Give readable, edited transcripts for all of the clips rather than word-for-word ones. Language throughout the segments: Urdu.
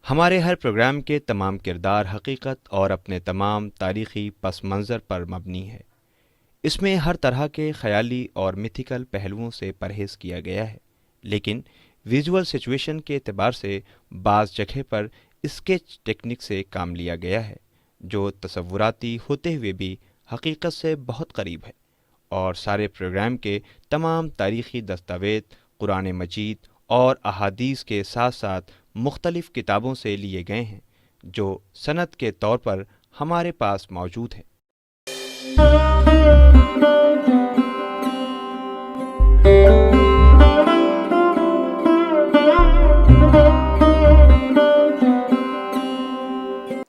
ہمارے ہر پروگرام کے تمام کردار حقیقت اور اپنے تمام تاریخی پس منظر پر مبنی ہے۔ اس میں ہر طرح کے خیالی اور میتھیکل پہلوؤں سے پرہیز کیا گیا ہے، لیکن ویژول سچویشن کے اعتبار سے بعض جگہ پر اسکیچ ٹیکنک سے کام لیا گیا ہے، جو تصوراتی ہوتے ہوئے بھی حقیقت سے بہت قریب ہے۔ اور سارے پروگرام کے تمام تاریخی دستاویز قرآن مجید اور احادیث کے ساتھ ساتھ مختلف کتابوں سے لیے گئے ہیں، جو سند کے طور پر ہمارے پاس موجود ہے۔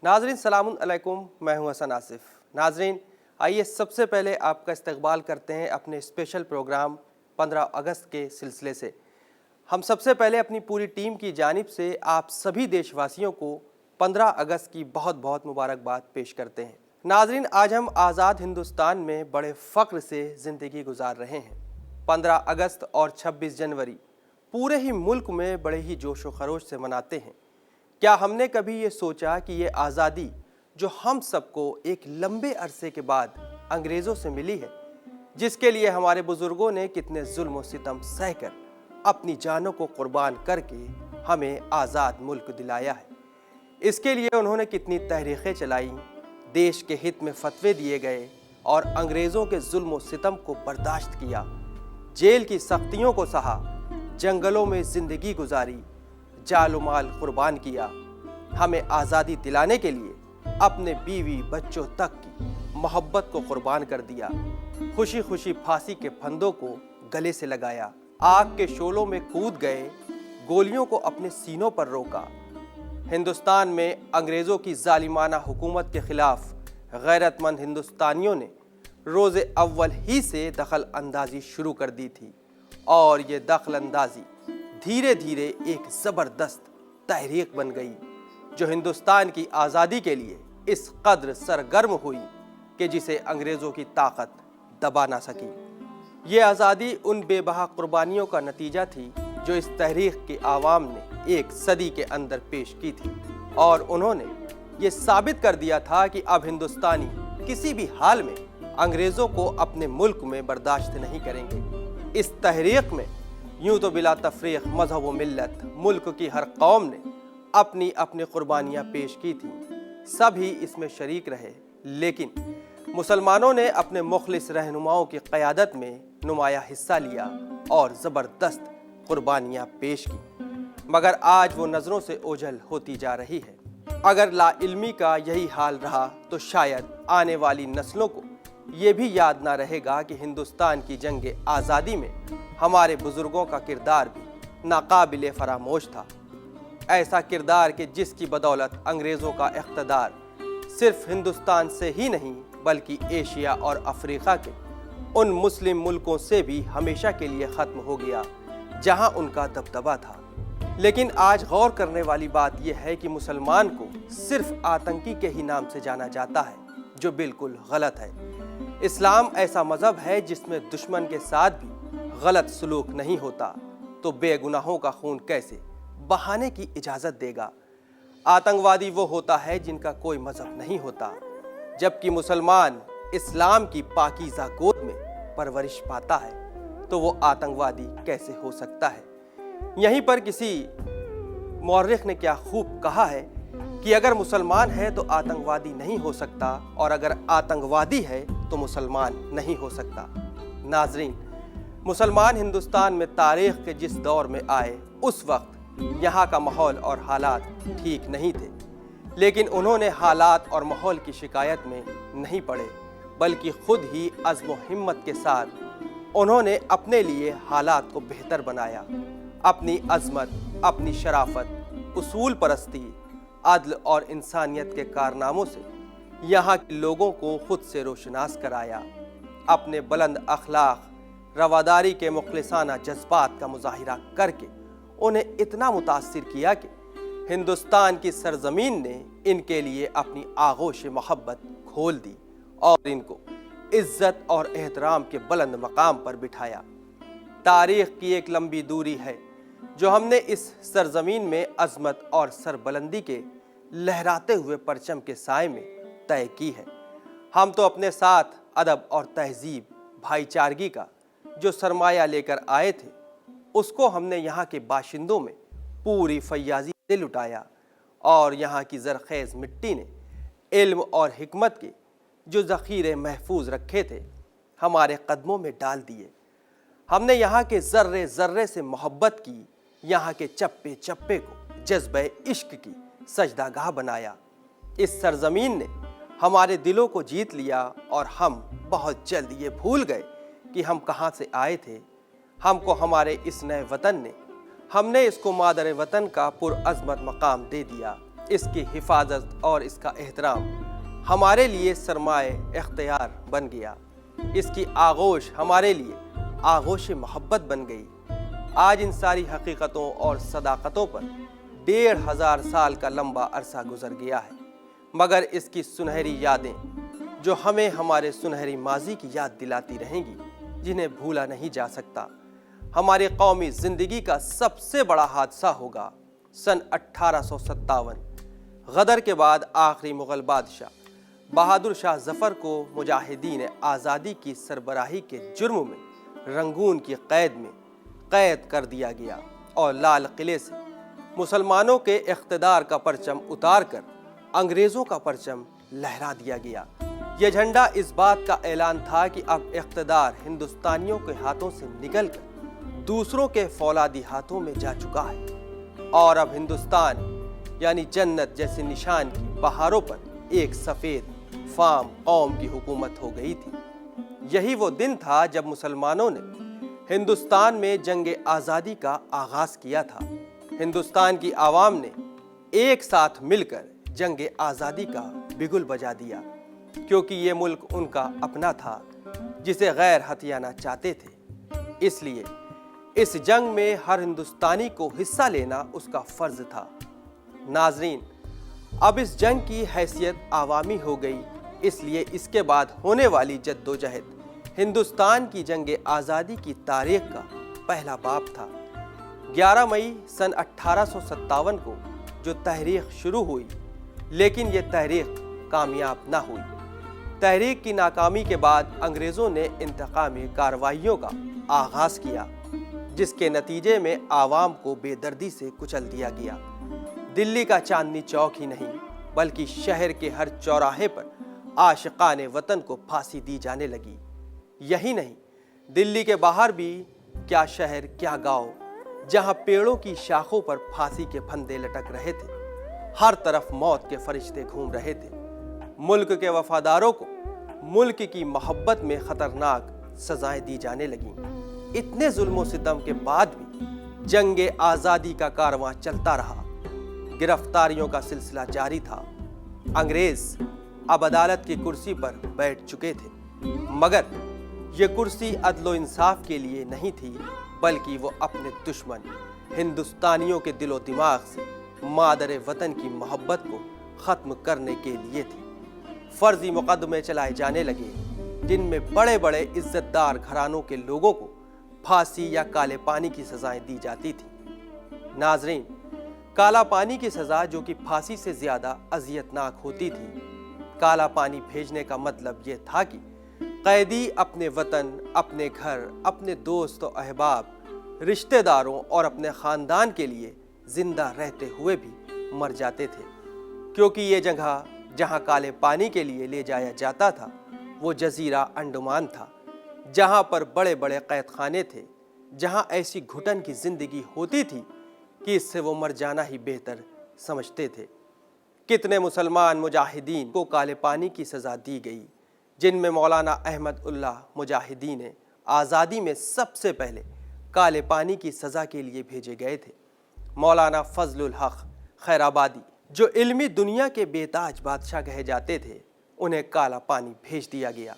ناظرین سلام علیکم، میں ہوں حسن آصف۔ ناظرین آئیے سب سے پہلے آپ کا استقبال کرتے ہیں اپنے اسپیشل پروگرام 15 اگست کے سلسلے سے۔ ہم سب سے پہلے اپنی پوری ٹیم کی جانب سے آپ سبھی دیش واسیوں کو 15 اگست کی بہت بہت مبارکباد پیش کرتے ہیں۔ ناظرین آج ہم آزاد ہندوستان میں بڑے فخر سے زندگی گزار رہے ہیں۔ 15 اگست اور 26 جنوری پورے ہی ملک میں بڑے ہی جوش و خروش سے مناتے ہیں۔ کیا ہم نے کبھی یہ سوچا کہ یہ آزادی جو ہم سب کو ایک لمبے عرصے کے بعد انگریزوں سے ملی ہے، جس کے لیے ہمارے بزرگوں نے کتنے ظلم و ستم سہ کر اپنی جانوں کو قربان کر کے ہمیں آزاد ملک دلایا ہے، اس کے لیے انہوں نے کتنی تحریکیں چلائیں، دیش کے ہت میں فتوے دیے گئے اور انگریزوں کے ظلم و ستم کو برداشت کیا، جیل کی سختیوں کو سہا، جنگلوں میں زندگی گزاری، جان و مال قربان کیا، ہمیں آزادی دلانے کے لیے اپنے بیوی بچوں تک کی محبت کو قربان کر دیا، خوشی خوشی پھانسی کے پھندوں کو گلے سے لگایا، آگ کے شعلوں میں کود گئے، گولیوں کو اپنے سینوں پر روکا۔ ہندوستان میں انگریزوں کی ظالمانہ حکومت کے خلاف غیرت مند ہندوستانیوں نے روز اول ہی سے دخل اندازی شروع کر دی تھی، اور یہ دخل اندازی دھیرے دھیرے ایک زبردست تحریک بن گئی، جو ہندوستان کی آزادی کے لیے اس قدر سرگرم ہوئی کہ جسے انگریزوں کی طاقت دبا نہ سکی۔ یہ آزادی ان بے بہا قربانیوں کا نتیجہ تھی جو اس تحریک کے عوام نے ایک صدی کے اندر پیش کی تھی، اور انہوں نے یہ ثابت کر دیا تھا کہ اب ہندوستانی کسی بھی حال میں انگریزوں کو اپنے ملک میں برداشت نہیں کریں گے۔ اس تحریک میں یوں تو بلا تفریق مذہب و ملت ملک کی ہر قوم نے اپنی اپنی قربانیاں پیش کی تھیں، سب ہی اس میں شریک رہے، لیکن مسلمانوں نے اپنے مخلص رہنماؤں کی قیادت میں نمایاں حصہ لیا اور زبردست قربانیاں پیش کی، مگر آج وہ نظروں سے اوجھل ہوتی جا رہی ہے۔ اگر لا علمی کا یہی حال رہا تو شاید آنے والی نسلوں کو یہ بھی یاد نہ رہے گا کہ ہندوستان کی جنگ آزادی میں ہمارے بزرگوں کا کردار بھی ناقابل فراموش تھا، ایسا کردار کہ جس کی بدولت انگریزوں کا اقتدار صرف ہندوستان سے ہی نہیں بلکہ ایشیا اور افریقہ کے ان مسلم ملکوں سے بھی ہمیشہ کے لیے ختم ہو گیا جہاں ان کا دبدبہ تھا۔ لیکن آج غور کرنے والی بات یہ ہے کہ مسلمان کو صرف آتنکی کے ہی نام سے جانا جاتا ہے، جو بالکل غلط ہے۔ اسلام ایسا مذہب ہے جس میں دشمن کے ساتھ بھی غلط سلوک نہیں ہوتا، تو بے گناہوں کا خون کیسے بہانے کی اجازت دے گا؟ آتنکوادی وہ ہوتا ہے جن کا کوئی مذہب نہیں ہوتا، جبکہ مسلمان اسلام کی پاکیزہ گود میں پرورش پاتا ہے، تو وہ آتنکوادی کیسے ہو سکتا ہے؟ یہیں پر کسی مورخ نے کیا خوب کہا ہے کہ اگر مسلمان ہے تو آتنکوادی نہیں ہو سکتا، اور اگر آتنکوادی ہے تو مسلمان نہیں ہو سکتا۔ ناظرین، مسلمان ہندوستان میں تاریخ کے جس دور میں آئے اس وقت یہاں کا ماحول اور حالات ٹھیک نہیں تھے، لیکن انہوں نے حالات اور ماحول کی شکایت میں نہیں پڑے، بلکہ خود ہی عزم و ہمت کے ساتھ انہوں نے اپنے لیے حالات کو بہتر بنایا، اپنی عظمت، اپنی شرافت، اصول پرستی، عدل اور انسانیت کے کارناموں سے یہاں کے لوگوں کو خود سے روشناس کرایا، اپنے بلند اخلاق، رواداری کے مخلصانہ جذبات کا مظاہرہ کر کے انہیں اتنا متاثر کیا کہ ہندوستان کی سرزمین نے ان کے لیے اپنی آغوش محبت کھول دی اور ان کو عزت اور احترام کے بلند مقام پر بٹھایا۔ تاریخ کی ایک لمبی دوری ہے جو ہم نے اس سرزمین میں عظمت اور سربلندی کے لہراتے ہوئے پرچم کے سائے میں طے کی ہے۔ ہم تو اپنے ساتھ ادب اور تہذیب، بھائی چارگی کا جو سرمایہ لے کر آئے تھے، اس کو ہم نے یہاں کے باشندوں میں پوری فیاضی سے لٹایا، اور یہاں کی زرخیز مٹی نے علم اور حکمت کے جو ذخیرے محفوظ رکھے تھے ہمارے قدموں میں ڈال دیے۔ ہم نے یہاں کے ذرے ذرے سے محبت کی، یہاں کے چپے چپے کو جذبہ عشق کی سجدہ گاہ بنایا۔ اس سرزمین نے ہمارے دلوں کو جیت لیا، اور ہم بہت جلد یہ بھول گئے کہ ہم کہاں سے آئے تھے۔ ہم کو ہمارے اس نئے وطن نے، ہم نے اس کو مادر وطن کا پرعظمت مقام دے دیا۔ اس کی حفاظت اور اس کا احترام ہمارے لیے سرمایہ اختیار بن گیا۔ اس کی آغوش ہمارے لیے آغوش محبت بن گئی۔ آج ان ساری حقیقتوں اور صداقتوں پر 1500 سال کا لمبا عرصہ گزر گیا ہے، مگر اس کی سنہری یادیں جو ہمیں ہمارے سنہری ماضی کی یاد دلاتی رہیں گی، جنہیں بھولا نہیں جا سکتا۔ ہماری قومی زندگی کا سب سے بڑا حادثہ ہوگا سن 1857 غدر کے بعد آخری مغل بادشاہ بہادر شاہ ظفر کو مجاہدین آزادی کی سربراہی کے جرم میں رنگون کی قید میں قید کر دیا گیا، اور لال قلعے سے مسلمانوں کے اقتدار کا پرچم اتار کر انگریزوں کا پرچم لہرا دیا گیا۔ یہ جھنڈا اس بات کا اعلان تھا کہ اب اقتدار ہندوستانیوں کے ہاتھوں سے نکل کر دوسروں کے فولادی ہاتھوں میں جا چکا ہے، اور اب ہندوستان یعنی جنت جیسے نشان کی پہاڑوں پر ایک سفید فام قوم کی حکومت ہو گئی تھی۔ یہی وہ دن تھا جب مسلمانوں نے ہندوستان میں جنگ آزادی کا آغاز کیا تھا۔ ہندوستان کی عوام نے ایک ساتھ مل کر جنگ آزادی کا بگل بجا دیا، کیونکہ یہ ملک ان کا اپنا تھا جسے غیر ہتھیانا چاہتے تھے۔ اس لیے اس جنگ میں ہر ہندوستانی کو حصہ لینا اس کا فرض تھا۔ ناظرین، اب اس جنگ کی حیثیت عوامی ہو گئی، اس لیے اس کے بعد ہونے والی جدوجہد ہندوستان کی جنگ آزادی کی تاریخ کا پہلا باب تھا۔ 11 مئی سن 1857 کو جو تحریک شروع ہوئی، لیکن یہ تحریک کامیاب نہ ہوئی۔ تحریک کی ناکامی کے بعد انگریزوں نے انتقامی کارروائیوں کا آغاز کیا، جس کے نتیجے میں عوام کو بے دردی سے کچل دیا گیا۔ دلی کا چاندنی چوک ہی نہیں، بلکہ شہر کے ہر چوراہے پر عاشقان وطن کو پھانسی دی جانے لگی۔ یہی نہیں، دلی کے باہر بھی کیا شہر کیا گاؤں جہاں پیڑوں کی شاخوں پر پھانسی کے پھندے لٹک رہے تھے، ہر طرف موت کے فرشتے گھوم رہے تھے۔ ملک کے وفاداروں کو ملک کی محبت میں خطرناک سزائیں دی جانے لگیں۔ اتنے ظلم و ستم کے بعد بھی جنگ آزادی کا کارواں چلتا رہا، گرفتاریوں کا سلسلہ جاری تھا۔ انگریز اب عدالت کی کرسی پر بیٹھ چکے تھے، مگر یہ کرسی عدل و انصاف کے لیے نہیں تھی، بلکہ وہ اپنے دشمن ہندوستانیوں کے دل و دماغ سے مادر وطن کی محبت کو ختم کرنے کے لیے تھی۔ فرضی مقدمے چلائے جانے لگے، جن میں بڑے بڑے عزت دار گھرانوں کے لوگوں کو پھانسی یا کالے پانی کی سزائیں دی جاتی تھی۔ ناظرین، کالا پانی کی سزا جو کہ پھانسی سے زیادہ اذیتناک ہوتی تھی، کالا پانی بھیجنے کا مطلب یہ تھا کہ قیدی اپنے وطن، اپنے گھر، اپنے دوست و احباب، رشتہ داروں اور اپنے خاندان کے لیے زندہ رہتے ہوئے بھی مر جاتے تھے، کیونکہ یہ جگہ جہاں کالے پانی کے لیے لے جایا جاتا تھا وہ جزیرہ انڈمان تھا، جہاں پر بڑے بڑے قید خانے تھے، جہاں ایسی گھٹن کی زندگی ہوتی تھی کہ اس سے وہ مر جانا ہی بہتر سمجھتے تھے۔ کتنے مسلمان مجاہدین کو کالے پانی کی سزا دی گئی، جن میں مولانا احمد اللہ مجاہدین آزادی میں سب سے پہلے کالے پانی کی سزا کے لیے بھیجے گئے تھے۔ مولانا فضل الحق خیرآبادی، جو علمی دنیا کے بے تاج بادشاہ کہے جاتے تھے، انہیں کالا پانی بھیج دیا گیا۔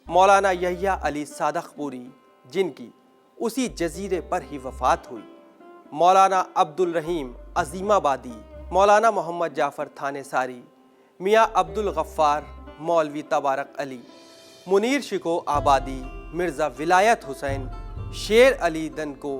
مولانا یحییٰ علی صادق پوری، جن کی اسی جزیرے پر ہی وفات ہوئی، مولانا عبد الرحیم عظیم آبادی، مولانا محمد جعفر تھانے ساری، میاں عبد الغفار، مولوی تبارک علی، منیر شکو آبادی، مرزا ولایت حسین، شیر علی دنکو،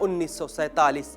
1947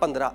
15